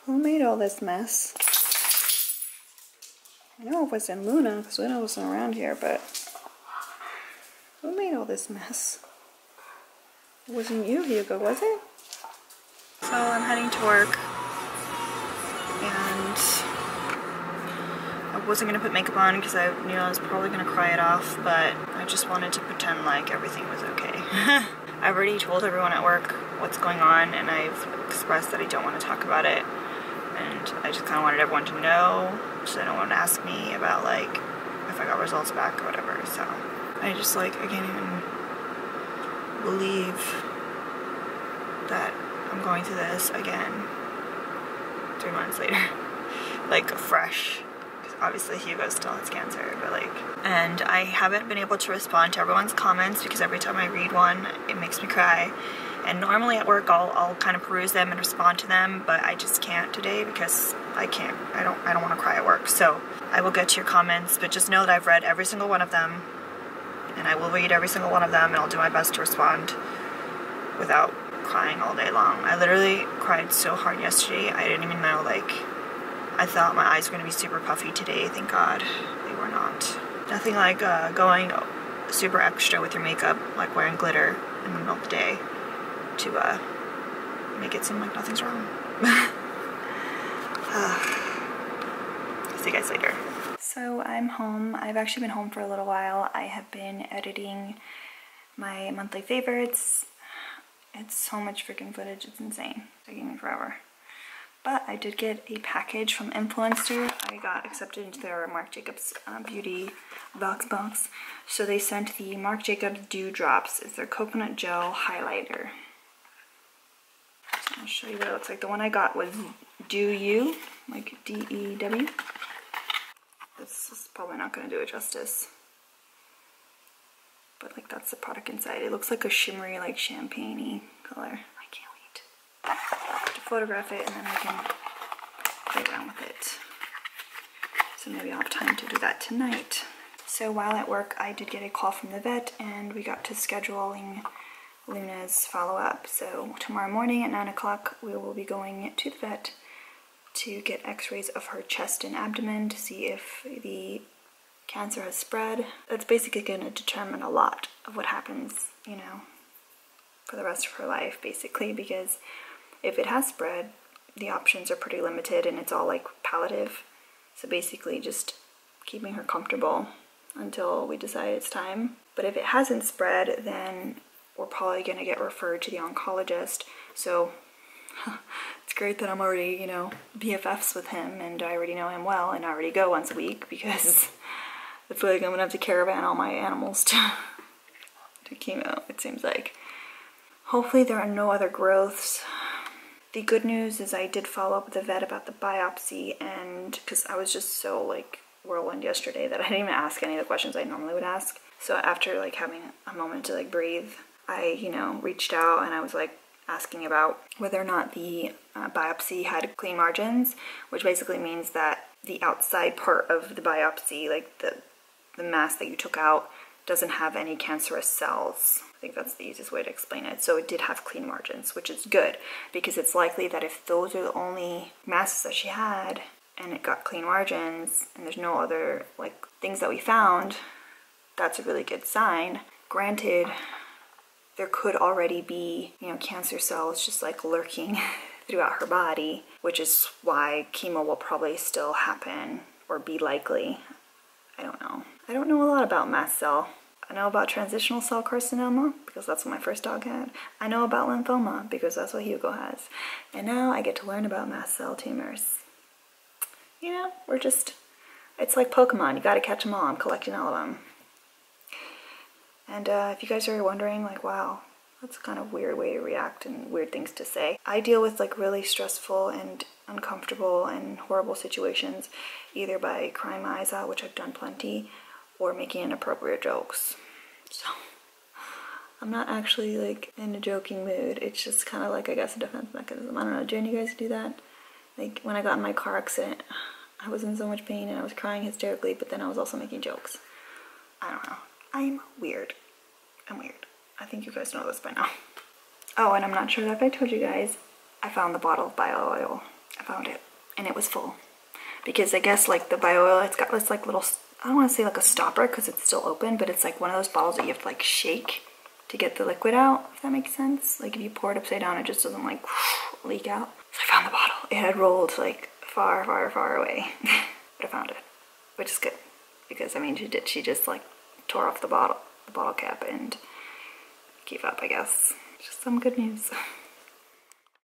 Who made all this mess? I know it wasn't Luna, because Luna wasn't around here, but who made all this mess? It wasn't you, Hugo, was it? So I'm heading to work, and I wasn't going to put makeup on because I knew I was probably going to cry it off, but I just wanted to pretend like everything was okay. I've already told everyone at work what's going on, and I've expressed that I don't want to talk about it, and I just kind of wanted everyone to know so no one would ask me about like if I got results back or whatever. So I just like, I can't even believe that I'm going through this again 3 months later, like fresh. Obviously Hugo still has cancer, but like, and I haven't been able to respond to everyone's comments because every time I read one it makes me cry, and normally at work I'll kind of peruse them and respond to them, but I just can't today because I don't want to cry at work. So I will get to your comments, but just know that I've read every single one of them, and I will read every single one of them, and I'll do my best to respond without crying all day long. I literally cried so hard yesterday, I didn't even know, like, I thought my eyes were going to be super puffy today. Thank God they were not. Nothing like going super extra with your makeup, like wearing glitter in the middle of the day to make it seem like nothing's wrong. See you guys later. So I'm home. I've actually been home for a little while. I have been editing my monthly favorites. It's so much freaking footage, it's insane. It's taking me forever. But I did get a package from Influencer. I got accepted into their Marc Jacobs beauty box. So they sent the Marc Jacobs Dew Drops. It's their coconut gel highlighter. So I'll show you what it looks like. The one I got was Dew You, like D-E-W. This is probably not going to do it justice. But like, that's the product inside. It looks like a shimmery, like champagne-y color. I can't wait to photograph it, and then I can play around with it. So maybe I'll have time to do that tonight. So while at work, I did get a call from the vet, and we got to scheduling Luna's follow-up. So tomorrow morning at 9 o'clock, we will be going to the vet to get x-rays of her chest and abdomen to see if the cancer has spread. That's basically going to determine a lot of what happens, you know, for the rest of her life, basically, because if it has spread, the options are pretty limited, and it's all like palliative. So basically just keeping her comfortable until we decide it's time. But if it hasn't spread, then we're probably going to get referred to the oncologist. So it's great that I'm already, you know, BFFs with him, and I already know him well, and I already go once a week because I feel like I'm going to have to caravan all my animals to chemo, it seems like. Hopefully there are no other growths. The good news is I did follow up with the vet about the biopsy, and because I was just so like whirlwind yesterday that I didn't even ask any of the questions I normally would ask. So after like having a moment to like breathe, I, you know, reached out and I was like asking about whether or not the biopsy had clean margins, which basically means that the outside part of the biopsy, like the mass that you took out, doesn't have any cancerous cells. I think that's the easiest way to explain it. So it did have clean margins, which is good, because it's likely that if those are the only masses that she had and it got clean margins and there's no other like things that we found, that's a really good sign. Granted, there could already be, you know, cancer cells just like lurking throughout her body, which is why chemo will probably still happen or be likely. I don't know. I don't know a lot about mast cell. I know about transitional cell carcinoma because that's what my first dog had. I know about lymphoma because that's what Hugo has. And now I get to learn about mast cell tumors. You know, we're just, it's like Pokemon. You gotta catch them all. I'm collecting all of them. And if you guys are wondering, like, wow, that's kind of a weird way to react and weird things to say. I deal with like really stressful and uncomfortable and horrible situations either by crying my eyes out, which I've done plenty, or making inappropriate jokes. So I'm not actually like in a joking mood. It's just kind of like, I guess, a defense mechanism. I don't know, do any of you guys do that? Like when I got in my car accident, I was in so much pain and I was crying hysterically, but then I was also making jokes. I don't know. I'm weird. I'm weird. I think you guys know this by now. Oh, and I'm not sure if I told you guys, I found the bottle of bio oil. I found it, and it was full. Because I guess like the bio oil, it's got this like little, I don't want to say like a stopper because it's still open, but it's like one of those bottles that you have to like shake to get the liquid out, if that makes sense. Like if you pour it upside down, it just doesn't like leak out. So I found the bottle. It had rolled like far, far, far away, but I found it, which is good because I mean she just like tore off the bottle cap and gave up, I guess. Just some good news.